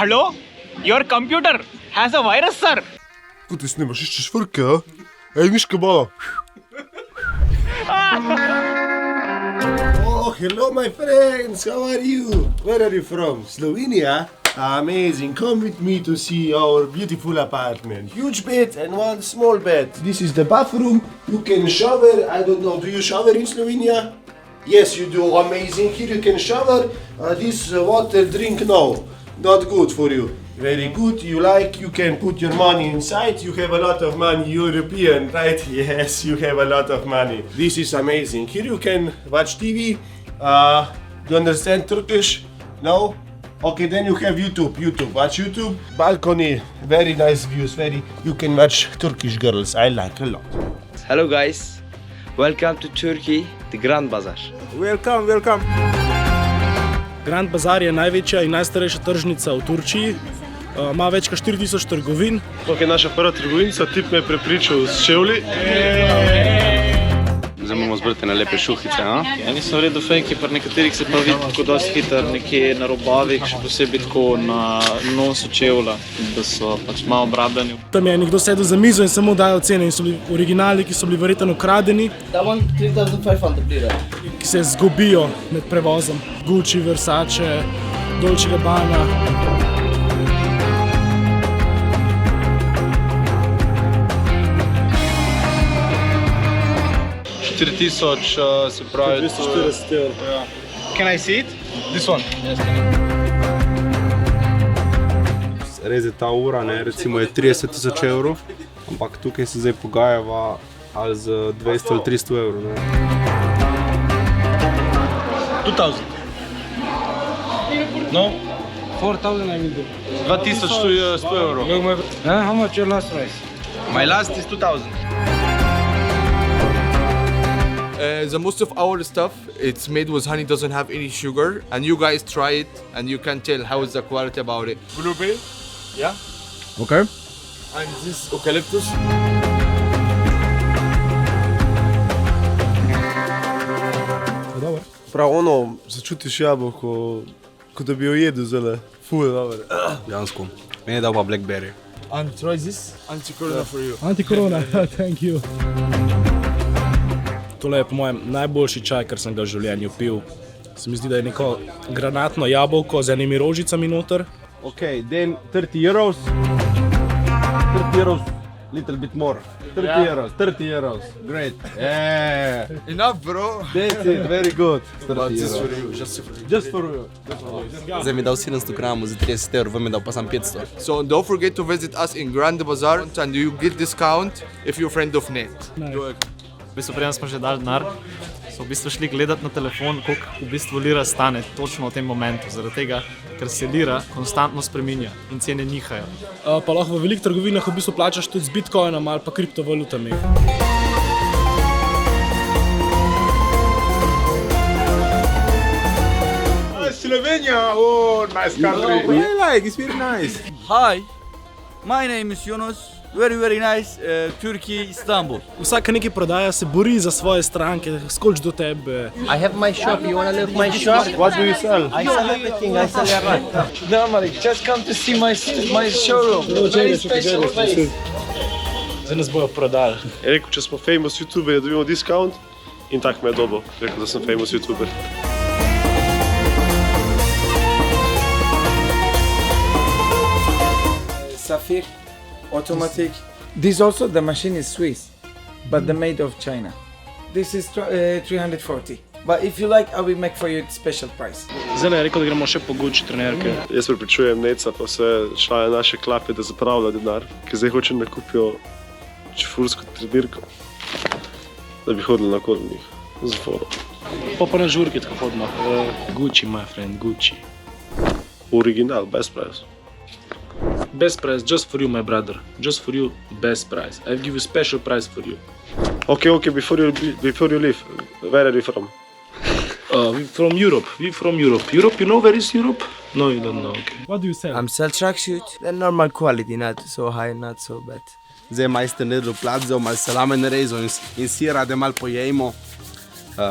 Hello? Your computer has a virus, sir. Kako ti snimaš, iščeš frke, a? Ej, Miška malo. Oh, hello my friends, how are you? Where are you from? Slovenia? Amazing, come with me to see our beautiful apartment. Huge bed and one small bed. This is the bathroom, you can shower, I don't know, do you shower in Slovenia? Yes, you do, amazing, here you can shower. This water drink, no, not good for you. Very good, you like, you can put your money inside, you have a lot of money, European, right? Yes, you have a lot of money. This is amazing. Here you can watch TV. Do you understand Turkish? No? Okay, then you have YouTube. Watch YouTube. Balcony, very nice views, you can watch Turkish girls, I like a lot. Hello guys, welcome to Turkey, the Grand Bazaar. Welcome. Grand Bazaar je največja in najstarejša tržnica v Turčiji. Ima več kot 4000 trgovin. To je naša prva trgovinica, tip me je prepričal s čevlji. Zdaj moramo zbrati na lepe šuhice, a? Eni so v redu fejki, pri nekaterih se pa vidi tako dosti hitro nekje na robovih, še posebej tako na nosu čevlja, da so pač malo obrabljeni. Tam je nekdo sedel za mizo in samo dajal cene in so bili originali, ki so bili verjetno ukradeni. That one 3,500 lira. Ki se zgubijo med prevozom. Gucci, Versace, Dolce & Gabbana. Se pravi... 240 €. Can I see it? This one. Res je ta ura, ne, recimo je 30 000 €, ampak tukaj se zdaj pogajava ali z 200 ali 300 €, ne. 2000. No? 4,000 I will do. 2100 €. How much your last price? My last is 2000. The most of our stuff, it's made with honey, doesn't have any sugar, and you guys try it and you can tell how is the quality about it. Blueberry? Yeah. Okay. And this eucalyptus. Prav ono, začutiš jabolko, kot da bi jo jedel zelo. Ful, dobro. Dejansko. Meni je dal pa blackberry. And try this. Anti-corona for you. Anti-corona, thank you. Tole je po mojem najboljši čaj, kar sem ga v življenju pil. Se mi zdi, da je neko granatno jabolko z enimi rožicami noter. Okay, then 30 €. 30 €, little bit more. 30 €. Great. Yeah. Enough, bro. That's it, very good. 30 Just for €. you, just for you. Just for you. Zdaj mi dal 700 gramov za 30 €, vam je dal pa sam 500. So don't forget to visit us in Grand Bazaar and you get discount if you're friend of Net. V bistvu preden smo že dali denar, so v bistvu šli gledati na telefon, koliko v bistvu lira stane točno v tem momentu, zaradi tega, ker se lira konstantno spreminja in cene nihajo. Pa lahko v velikih trgovinah v bistvu plačaš tudi z bitcoinom ali pa kriptovalutami. Slovenia, oh, nice country. I like, it's very nice. Hi, my name is Yunus. Very nice, Turkey, Istanbul. Vsaka nekaj prodaja, se bori za svoje stranke, skoč do tebe. I have my shop, you wanna look my shop? What do you sell? I sell everything, I sell everything. No, Malik, just come to see my showroom. Very special place. Zdaj nas bojo prodali. Je rekel, če smo famous youtuber, dobimo discount in tak me je dobil. Rekel, da sem famous youtuber. Safir, automatic. This also, the machine is Swiss, but the made of China. This is 340. But if you like, I will make for you special price. Zdaj je rekel, da gremo še po Gucci trenerke. Jaz prepričujem Neca pa vse člane naše klape, da zapravlja denar, ki zdaj hoče da kupijo čefursko trenirko, da bi hodili na kolnih z foro. Pa na žurki tako hodimo. Gucci, my friend, Gucci. Original, best price. Best price, just for you, my brother. Just for you, best price. I'll give you special price for you. Okay, before you leave, where are you from? We from Europe. Europe, you know where is Europe? No, you don't know, okay. What do you sell? I'm sell tracksuit. They're normal quality, not so high, not so bad. Zdaj majster naredil plat, vzel malo salame narezal in sira, da malo pojejmo.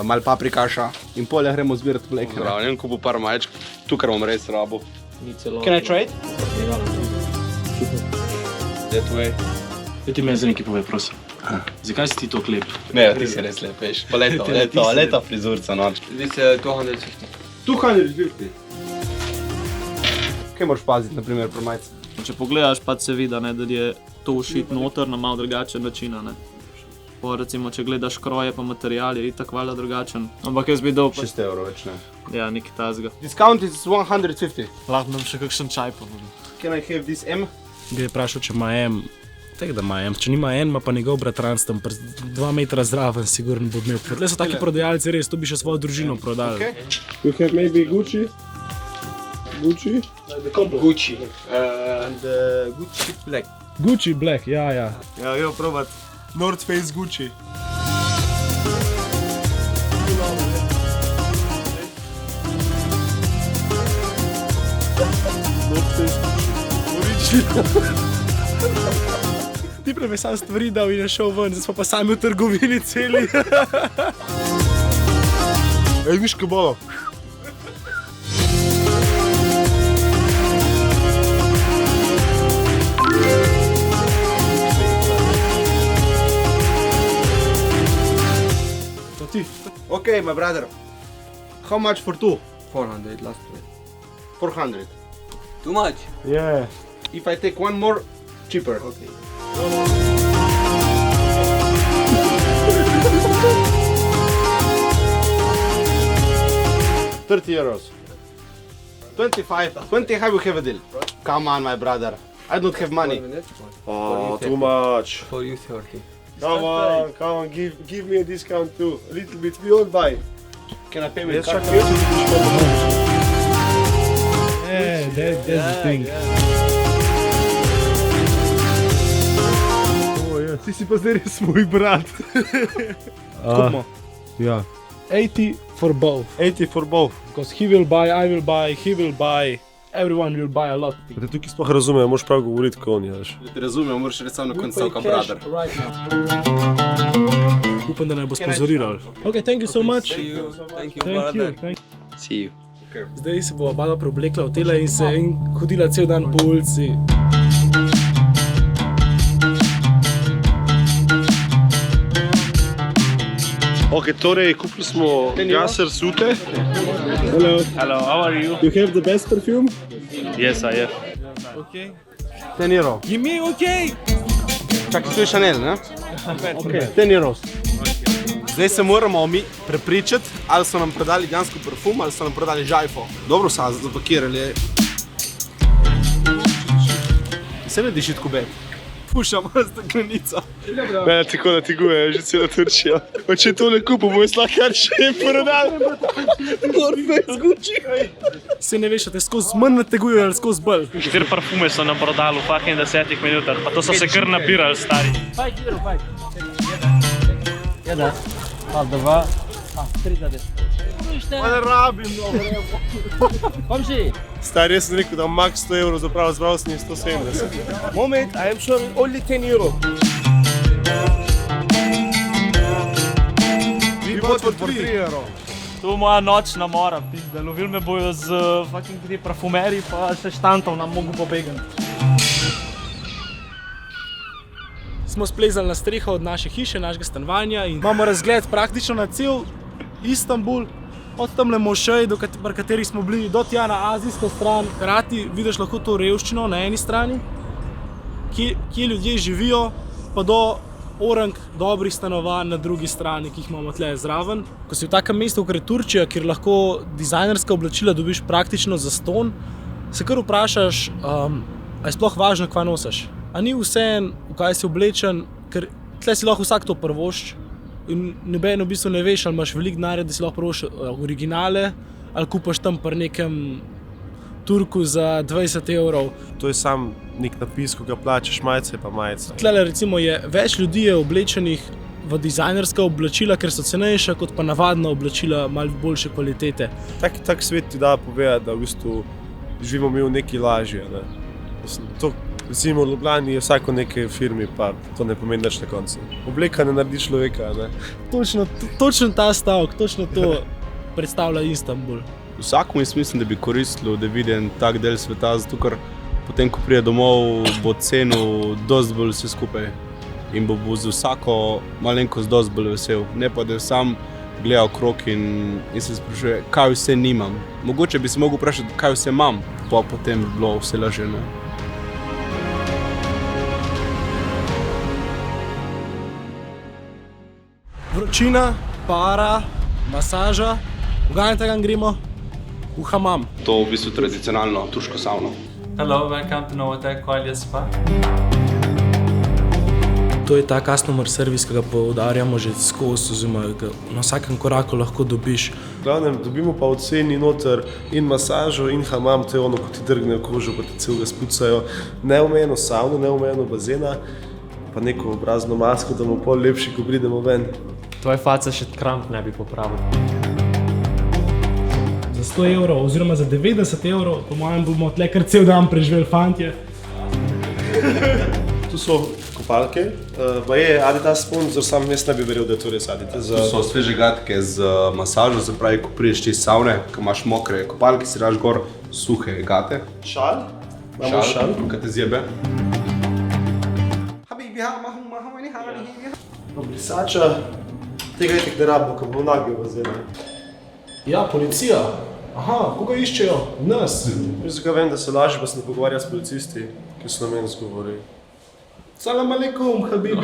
Malo paprikaša in polja gremo zbirati vleke. Prav, ne vem, ko bo par majčk, tukaj bom res rabo. Can I try it? That way. Ti meni za nekaj povej, prosim. Zakaj si ti to klep? Ne, ti si res lep, veš. Pa leto frizurca, no. This 250. 250. Kaj moraš paziti, na primer, pri majici? Če pogledaš, pa se vidi, ne, da je to ušit noter na malo drugačen način. Ne. Po, recimo, če gledaš kroje pa material, je itak valjda drugačen. Ampak jaz bi dal 6 evrov več, ne. Ja, nekaj tazga. Discount is 150. Lahko nam še kakšen čaj povedal. Can I have this M? Ga je vprašal, če ima M. Tek da ima M. Če nima M, ima pa njegov bratranc tam 2 metra zraven, sigurno bo imel. Tle so taki prodajalci res, to bi še svojo družino prodali. You have maybe Gucci? Gucci? Gucci. And Gucci Black. Gucci Black, ja. Ja, gremo probat. North Face Gucci. Ti prej sam stvari dal in je šel ven, zdaj smo pa sami v trgovini celi. Ej, viš, kaj bo? Okay, my brother. How much for two? 400 last way. 400. Too much? Yeah. If I take one more, cheaper. Okay. €30. 25. 25 we have a deal. Come on, my brother. I don't have money. Oh, too much. For you 30. Come on, give me a discount too. A little bit, we all buy. Can I pay with Yes, card? čak, Yeah, that's the thing. Ti si pa zdaj res moj brat. Kupimo. Ja. 80 for both. 80 for both. Because he will buy, I will buy, he will buy, everyone will buy a lot. Da tukaj sploh razumem, moraš prav govoriti, ko on je, veš. Razumem, moraš reči samo na koncu, kao brother. Upam, da ne bo sponzorirali. Ok, thank you so much. Thank you, Thank you. brother. See you. Zdaj se bo oba preoblekla v tela in se in hodila cel dan po ulici. Ok, torej, kupili smo Gasser sute. Hello, how are you? You have the best perfume? Yes, I have. 10 euro. Give me, okay. Čakaj, to je Chanel, ne? Ok, 10 euros. Zdaj se moramo mi prepričati, ali so nam prodali dejansko parfum, ali so nam prodali žajfo. Dobro so zapakirali. Se ne diši tako bed. Pušamo steklenico. Mene tako natiguje, že celo Turčija. Če to ne kupim, bo jaz lahko kar še prodal. Se ne veš, da te skozi manj nategujejo ali skozi bolj. 4 parfume so nam prodali v fucking 10 minutah, pa to so se kar nabirali, stari. Pa ne rabim, Stari, jaz sem rekel, da max 100 evrov zapravil zdravstveni 170. Moment, I am sure only 10 euro. We bought for 3 euro. To je moja nočna mora, pizda. Lovili me bojo z fucking tri parfumerji, pa še štantov nam mogu pobegati. Smo splezali na streho od naše hiše, našega stanovanja in imamo razgled praktično na cel Istanbul. Od tamle mošej, pri kateri smo bili, do tja na azijsko stran. Hkrati vidiš lahko to revščino na eni strani, kje ljudje živijo, pa do orang dobrih stanovanj na drugi strani, ki jih imamo tle zraven. Ko si v takem mestu, kot je Turčija, kjer lahko dizajnerska oblačila dobiš praktično zastonj, se kar vprašaš, a je sploh važno, kva nosiš. A ni vseeno, v kaj si oblečen, ker tle si lahko vsak to prvošči. In noben v bistvu ne veš, ali imaš veliko denarja, da si lahko prvoš originale, ali kupaš tam pri nekem Turku za 20 evrov. To je sam nek napis, ko ga plačaš, majice pa majica. Tlele recimo je več ljudi je oblečenih v dizajnerska oblačila, ker so cenejša kot pa navadna oblačila malo boljše kvalitete. Tak svet ti da povedati, da v bistvu živimo mi v neki lažje. Ne? To, recimo v Ljubljani je vsako nekaj firmi, pa to ne pomeni nič na koncu. Obleka ne naredi človeka. Ne? Točno ta stavek, točno to predstavlja Istanbul. Vsakomu jaz mislim, da bi koristilo, da vidi en tak del sveta, zato ker potem, ko pride domov, bo cenil dosti bolj vse skupaj in bo z vsako malenkost dosti bolj vesel. Ne pa, da sam gleda okrog in se sprašuje, kaj vse nimam. Mogoče bi se mogel vprašati, kaj vse imam, pa potem bi bilo vse lažje. Ne? Vročina, para, masaža, v Ganjtagan gremo v hamam. To je v bistvu tradicionalno turško savno. Hello, welcome to Novotel Qualia Spa. To je ta customer service, ki ga poudarjamo že skozi, oziroma na vsakem koraku lahko dobiš. V glavnem, dobimo pa v ceni noter in masažo in hamam, to je ono, ko ti drgnejo kožo, pa ti celega spucajo. Neomejeno savno, neomejeno bazena, pa neko obrazno masko, da bomo pol lepši, ko pridemo ven. Tvoj faca še kramp ne bi popravil. Za 100 evrov oziroma za 90 evrov, po mojem bomo tle kar cel dan preživeli, fantje. Tu so kopalke, pa je Adidas sponsor, sam jaz ne bi verjel, da je to res Adidas. To so sveže gatke z masažo, se pravi, ko prideš iz savne, ko imaš mokre kopalke, si daš gor suhe gate. Šal? Imamo šal? Kaj te zjebe? Brisača, tega itek ne rabimo, ko bomo nagi v bazenu. Ja, policija. Aha, koga iščejo? Nas. Jaz zakaj vem, da se lažje pa se ne pogovarja s policisti, ki so na meni zgovori. Salam alaikum, habibi!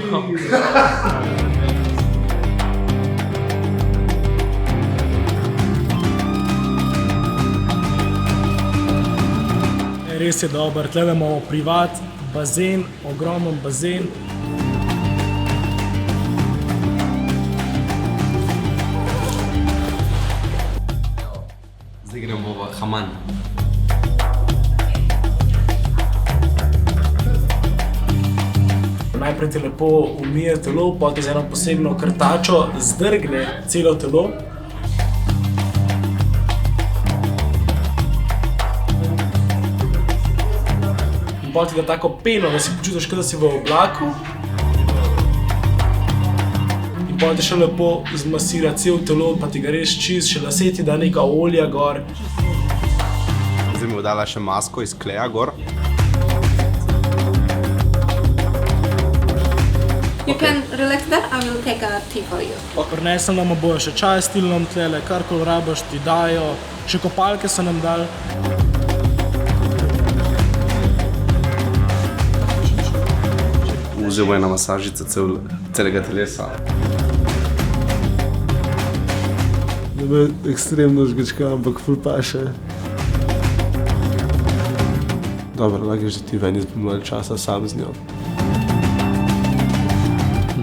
Res je dober, tle imamo privat, bazen, ogromen bazen. Zdaj gremo v Haman. Najprej ti lepo umije telo, potem z eno posebno krtačo zdrgne celo telo. In potem ti da tako peno, da si počutiš, kot da si v oblaku. In potem še lepo zmasira cel telo, pa ti ga res čist, še lase ti da neka olja gor. Zdaj mi bo dala še masko iz kleja gor. You can relax there, I will take a tea for you. Prinesem nam bojo še čaj stilnom tlele, karkoli rabaš ti dajo, še kopalke so nam dali. Vzel bo ena masažica celega telesa. Da me ekstremno žgečka, ampak ful paše. Dobro, lahko že ti ven, jaz bom malo časa sam z njo.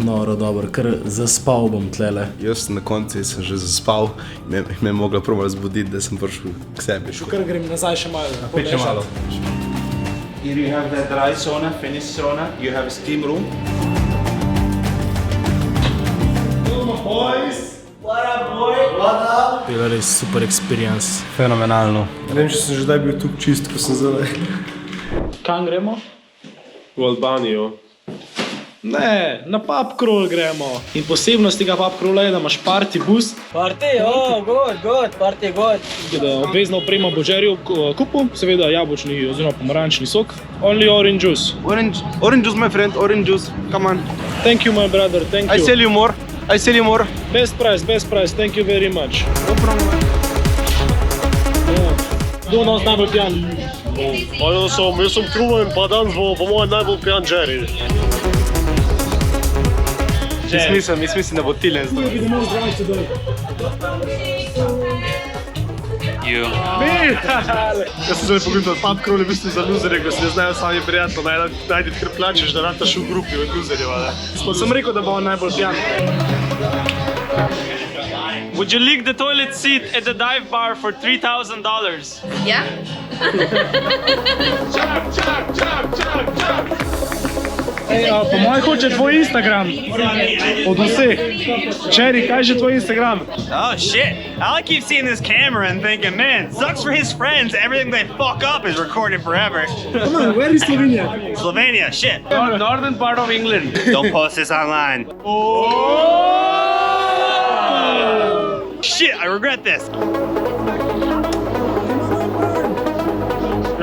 Noro, dobro, ker zaspal bom tlele. Jaz na koncu sem že zaspal, me je mogla prav razbuditi, da sem prišel k sebi. Kar grem nazaj še malo. Še malo. Here you have the dry sauna, finished sauna. You have a steam room. Bila res super experience. Fenomenalno. Ne vem, če sem že daj bil tukaj čist, ko sem zdaj. Kam gremo? V Albanijo. Ne, na pub crawl gremo. In posebnost tega pub crawla je, da imaš party bus. Party, oh, good, party good. Da obvezna oprema bo Jerryjev kupu, seveda jabolčni oziroma pomarančni sok. Only orange juice. Orange juice, my friend, orange juice. Come on. Thank you, my brother, thank you. I sell you more. Best price, thank you very much. No problem. Kdo od nas najbolj pijan? Pa jaz sem Truman, pa danes bo po mojem najbolj pijan Jerry. Jaz mislim, da bo Tilen zdaj. Vidimo zdravite dol. Jaz sem zdaj pogledal, da pub crawl je v bistvu za luzerje, ko se ne znajo sami prijatno najti, ker plačeš, da rataš v grupi od luzerjev. Sem rekel, da bo on najbolj pijan. Would you lick the toilet seat at the dive bar for $3,000? Yeah? Ej, po mojem hoče tvoj Instagram. Od vseh. Jerry, kaj je tvoj Instagram? Oh shit! I keep seeing this camera and thinking, man, sucks for his friends. Everything they fuck up is recorded forever. Come on, where is Slovenia? Slovenia, shit. Northern part of England. Don't post this online. Shit, I regret this.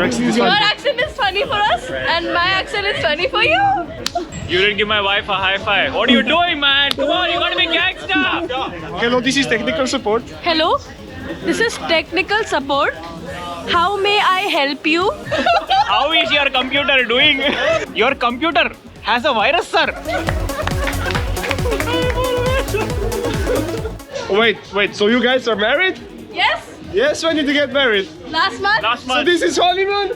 Your accent is Your funny. accent is funny for us, and my accent is funny for you. You didn't give my wife a high five. What are you doing, man? Come on, you gotta be gangsta. Hello, this is technical support. Hello, this is technical support. How may I help you? How is your computer doing? Your computer has a virus, sir. Wait, so you guys are married? Yes, Yes, when did you get married? last month. Last So month. this is honeymoon?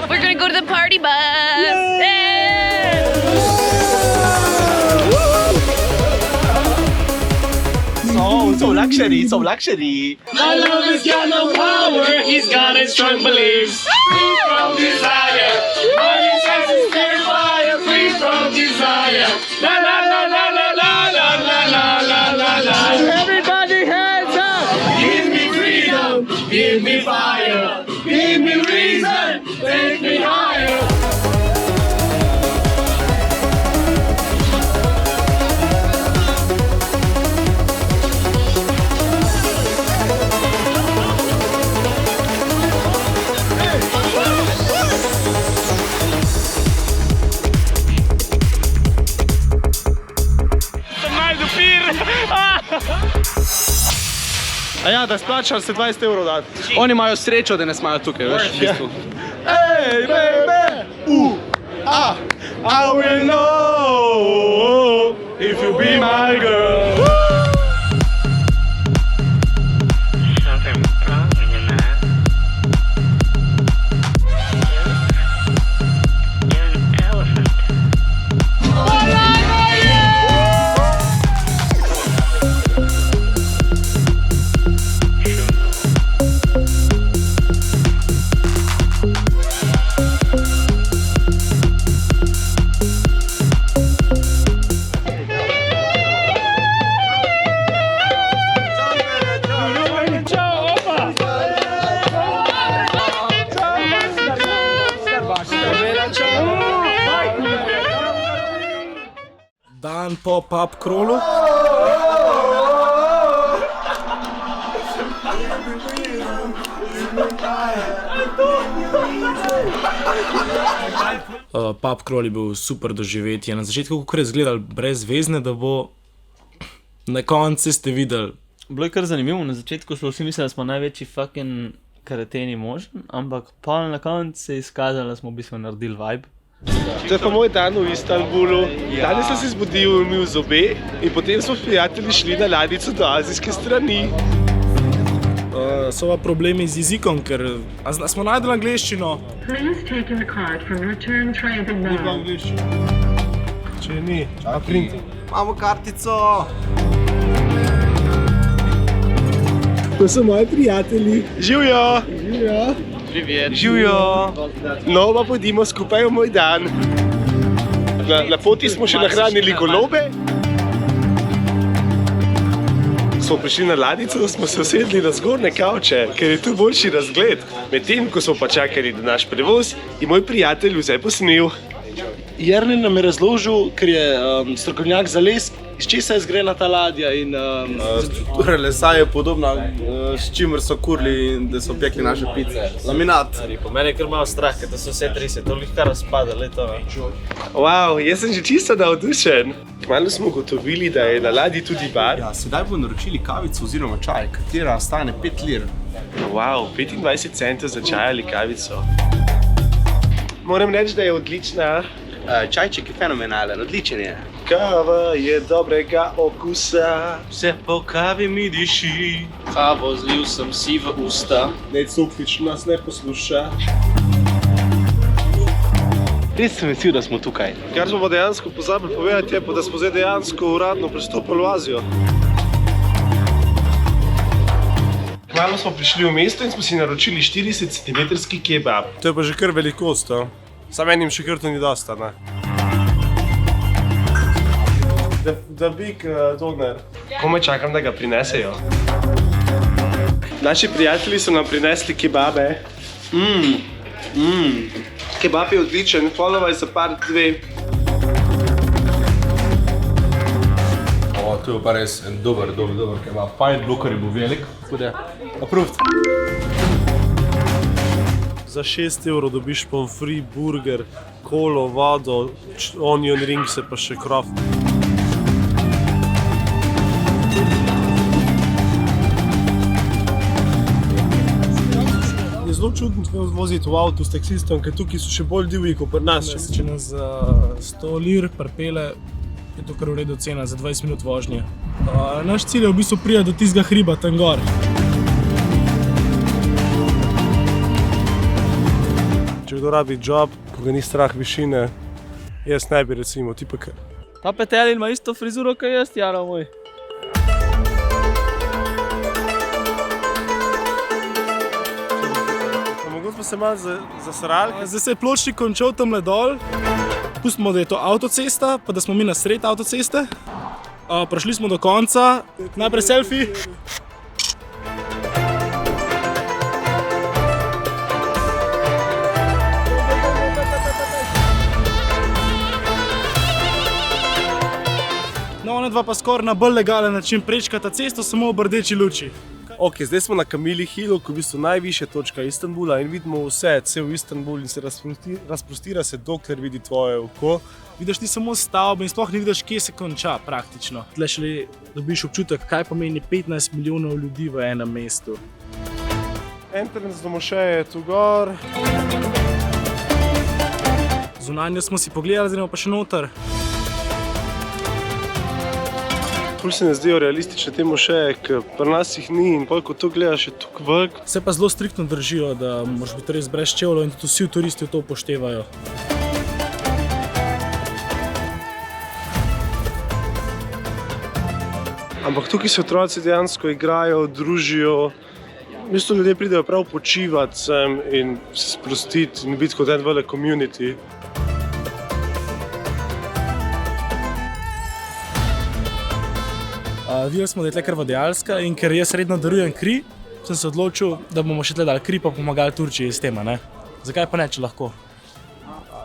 We're gonna go to the party bus. Yay! So luxury, so luxury. My love has got no power. He's got his strong beliefs. Free from desire. Money says he's very fire. Free from desire. La la la la la la la la la la la. Everybody hands up! Give me freedom. Give me fire. Give me reason. Take me higher. A ja, da splačal se 20 evrov dati. Oni imajo srečo, da ne smajo tukaj, veš, v bistvu. Hey, baby! I will know if you be my girl. Dan po pub crawlu. Pub crawl je bil super doživetje. Na začetku, kako je izgledal brezvezne, da bo na koncu ste videli. Bilo je kar zanimivo, na začetku smo vsi mislili, da smo največji fucking karateni možen, ampak pa na koncu se je izkazalo, da smo v bistvu naredili vibe. To je pa moj dan v Istanbulu. Danes sem se zbudil, umil zobe in potem smo s prijatelji šli na ladjico do azijske strani. So pa problemi z jezikom, ker smo najdeli angleščino. Ni pa angleščina. Če ni, čakaj print. Imamo kartico. To so moji prijatelji. Živjo! Živjo! Privet. Živjo! No, pa pojdimo skupaj v moj dan. Na poti smo še nahranili golobe. Smo prišli na ladjico, smo se usedli na zgornje kavče, ker je tu boljši razgled. Medtem, ko smo pa čakali na naš prevoz, je moj prijatelj vse posnel. Jernej nam je razložil, ker je strokovnjak za les, iz česa je zgrajena ta ladja in... Torej, lesa je podobna, s čimer so kurili in da so pekli naše pice. Laminat. Po meni je kar malo strah, ker to so vse trise, to lihka razpada, leto. Wow, jaz sem že čisto navdušen. Kmalu smo ugotovili, da je na ladji tudi bar. Ja, sedaj bomo naročili kavico oziroma čaj, katera stane 5 lir. Wow, 25 centov za čaj ali kavico. Moram reči, da je odlična. Čajček je fenomenalen, odličen je. Kava je dobrega okusa. Vse po kavi mi diši. Kavo zlil sem si v usta. Ned Soklič nas ne posluša. Res sem vesel, da smo tukaj. Kar smo pa dejansko pozabili povedati je, da smo zdaj dejansko uradno prestopili v Azijo. Kmalu smo prišli v mesto in smo si naročili 40 cm kebab. To je pa že kar velikost, to. Sam enim še kar to ni dosta, ne? The big doner. Komaj čakam, da ga prinesejo. Naši prijatelji so nam prinesli kebabe. Kebab je odličen, follow za par dve. to je pa res en dober kebab. Fajn, blokar je bil velik, tako da approved. Za 6 evrov dobiš pomfrit, burger, kolo, vodo, onion rings pa še krof. Je zelo čudno voziti v avtu s taksistom, ker tukaj so še bolj divji kot pri nas. Če nas 100 lir pripelje, je to kar v redu cena za 20 minut vožnje. Naš cilj je v bistvu priti do tistega hriba tam gor. Če kdo rabi job, ko ga ni strah višine, jaz ne bi recimo, ti pa kar. Ta Petelin ima isto frizuro kot jaz, Jaro moj. Mogoče smo se malo zasrali. Zdaj se je pločnik končal tamle dol. Pustimo, da je to avtocesta, pa da smo mi na sred avtoceste. Prišli smo do konca. Najprej selfie. No, ona dva pa skoraj na bolj legalen način prečkata cesto, samo ob rdeči luči. Ok, zdaj smo na Kamili Hillu, ki je v bistvu najvišja točka Istanbula in vidimo vse, cel Istanbul in se razprostira se, dokler vidi tvoje oko. Vidiš ti samo stavbe in sploh ne vidiš, kje se konča praktično. Tle šele dobiš občutek, kaj pomeni 15 milijonov ljudi v enem mestu. Entrance do mošeje je tu gor. Zunanjo smo si pogledali, zdaj pa še noter. Ful se ne zdijo realistične te mošeje, ker pri nas jih ni in pol, ko to gledaš, je tukaj velik. Se pa zelo striktno držijo, da moraš biti res brez čevljev in tudi vsi turisti to upoštevajo. Ampak tukaj se otroci dejansko igrajo, družijo. V bistvu ljudje pridejo prav počivati sem in se sprostiti in biti kot en velik community. Videli smo, da je tle krvodajalska in ker jaz redno darujem kri, sem se odločil, da bomo še tle dali kri pa pomagali Turčiji s tema, ne? Zakaj pa ne, če lahko?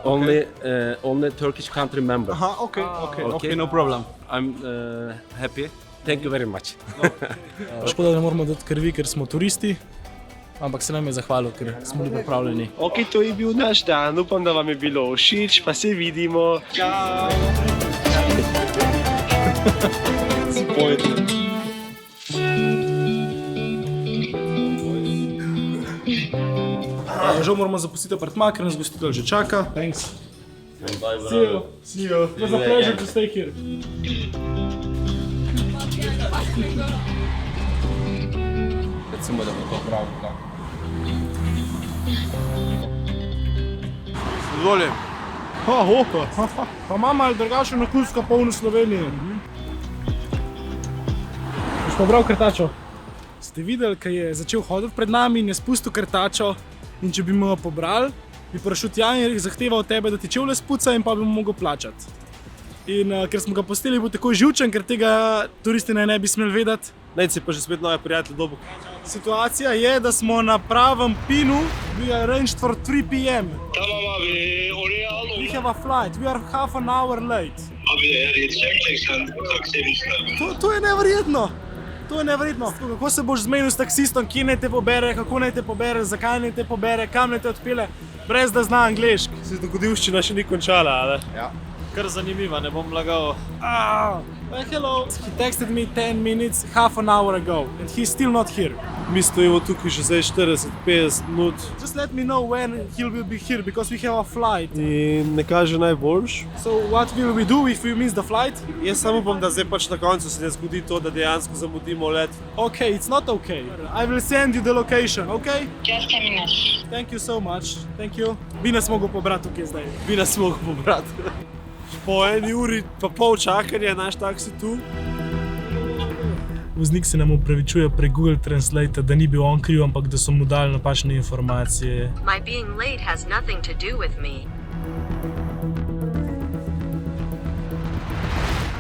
Only Turkish country member. Aha, okay, no problem. I'm happy. Thank you very much. Škoda, da ne moramo dati krvi, ker smo turisti, ampak se nam je zahvalil, ker smo bili pripravljeni. Ok, to je bil naš dan, upam, da vam je bilo všeč, pa se vidimo. Čau! Žal moramo zapustiti apartma, ker nas gostitelj že čaka. Thanks. See you. It was a pleasure to stay here. Recimo, da bo to prav, da. Zadovoljen. Pa ima malo drugačen okus kot polno Slovenije. Boš pa bral krtačo. Ste videli, kaj je začel hoditi pred nami in je spustil krtačo in če bi mu jo pobrali, bi prišel tja in zahteval od tebe, da ti čevlje spuca in pa bi mu mogel plačati. In ker smo ga pustili, bo tako živčen, ker tega turisti ne bi smeli vedeti. Naj si pa že spet nove prijatelje dobil. Situacija je, da smo na pravem pinu. We are arranged for 3 p.m. Tamam abi, oraya al onu. We have a flight. We are half an hour late. Abi eğer yetişemeyeceksen taksiye binsinler. To je neverjetno. To je neverjetno. Kako se boš zmenil s taksistom, kje naj te pobere, kako naj te pobere, zakaj naj te pobere, kam naj te odpelje, brez da zna angleški. Se dogodivščina še ni končala, ali? Ja. Kar zanimiva, ne bom lagal. Hello. He texted me 10 minutes, half an hour ago, and he's still not here. Mi stojimo tukaj že zdaj 40-50 minut. Just let me know when he will be here, because we have a flight. In ne kaže najboljš. So what will we do if we miss the flight? Jaz samo upam, da zdaj pač na koncu se ne zgodi to, da dejansko zamudimo let. Okay, it's not okay. I will send you the location, okay? Just a minute. Thank you so much. Thank you. Bi nas mogel pobrati tukaj zdaj. Bi nas mogel pobrati. Po 1 uri pa pol čakanja je naš taksi tu. Voznik se nam opravičuje prek Google Translate, da ni bil on kriv, ampak da so mu dali napačne informacije. My being late has nothing to do with me.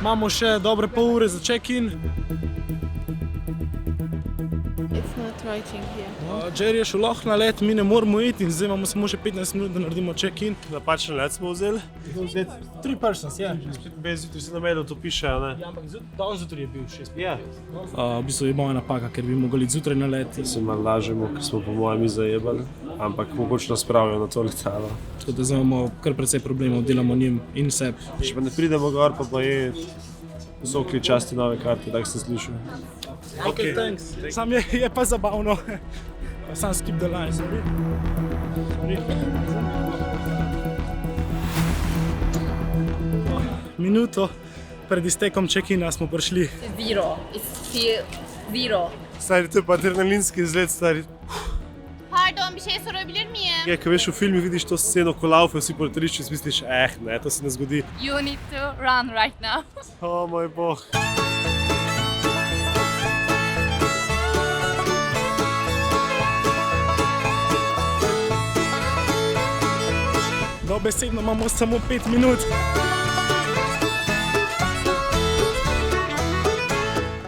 Imamo še dobre pol ure za check-in. It's not writing here. Jerry je šel lahko na let, mi ne moramo iti in zdaj imamo samo še 15 minut, da naredimo check-in. Napačen let smo vzeli. 3 persons, ja. Bez jutri se na mediju to piše, a ne? Ja, ampak danes zjutraj je bil 6. Ja. V bistvu je moja napaka, ker bi mogli zjutraj na let. Se malo lažemo, ker smo po mojem zajebali, ampak mogoče nas pravijo na to letalo. Tako da zdaj imamo kar precej problemov, delamo njim in sebi. Če pa ne pridemo gor, pa je visokli časti nove karte, tako sem slišal. Ok, thanks. Sam je pa zabavno. Sam skip the line. Minuto pred iztekom check-ina smo prišli. Zero. It's zero. Stari, to je pa adrenalinski izlet, stari. Pardon, bir şey sorabilir miyim? Ja, ko veš v filmih, vidiš to sceno, ko laufe vsi po letališču in si misliš, ne, to se ne zgodi. You need to run right now. O moj bog. Dobesedno imamo samo 5 minut.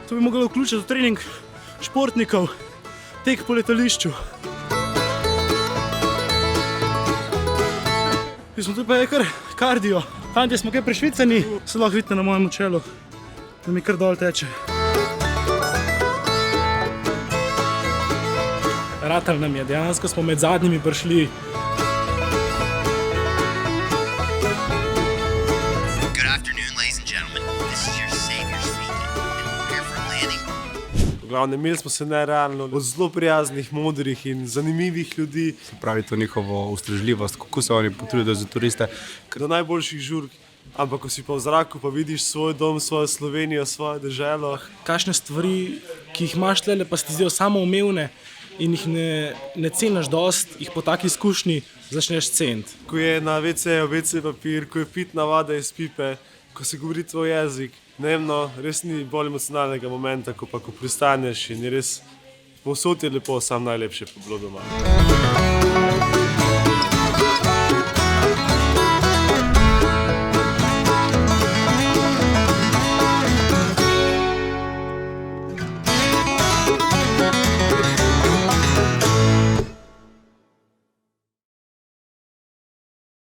To bi moglo vključiti v trening športnikov, tek po letališču. Smo tu pa je kar kardio. Fantje smo kaj prešvicani, se lahko vidite na mojem čelu, da mi kar dol teče. Ratal nam je, dejansko smo med zadnjimi prišli. Good afternoon, ladies and gentlemen. This is your savior speaking, and prepare for landing. V glavnem, imeli smo se nerealno od zelo prijaznih, modrih in zanimivih ljudi. Se pravi, to njihovo ustrežljivost, kako se oni potrudijo za turiste. Do najboljših žurk, ampak ko si pa v zraku, pa vidiš svoj dom, svojo Slovenijo, svojo deželo. Kakšne stvari, ki jih imaš tlele, pa se ti zdijo samoumevne in jih ne ceniš dost, jih po taki izkušnji začneš ceniti. Ko je na WC-ju WC papir, ko je pitna voda iz pipe, ko se govori tvoj jezik. Ne vem, no, res ni bolj emocionalnega momenta, ko pristaneš in je res povsod je lepo, sam najlepše pa bilo doma.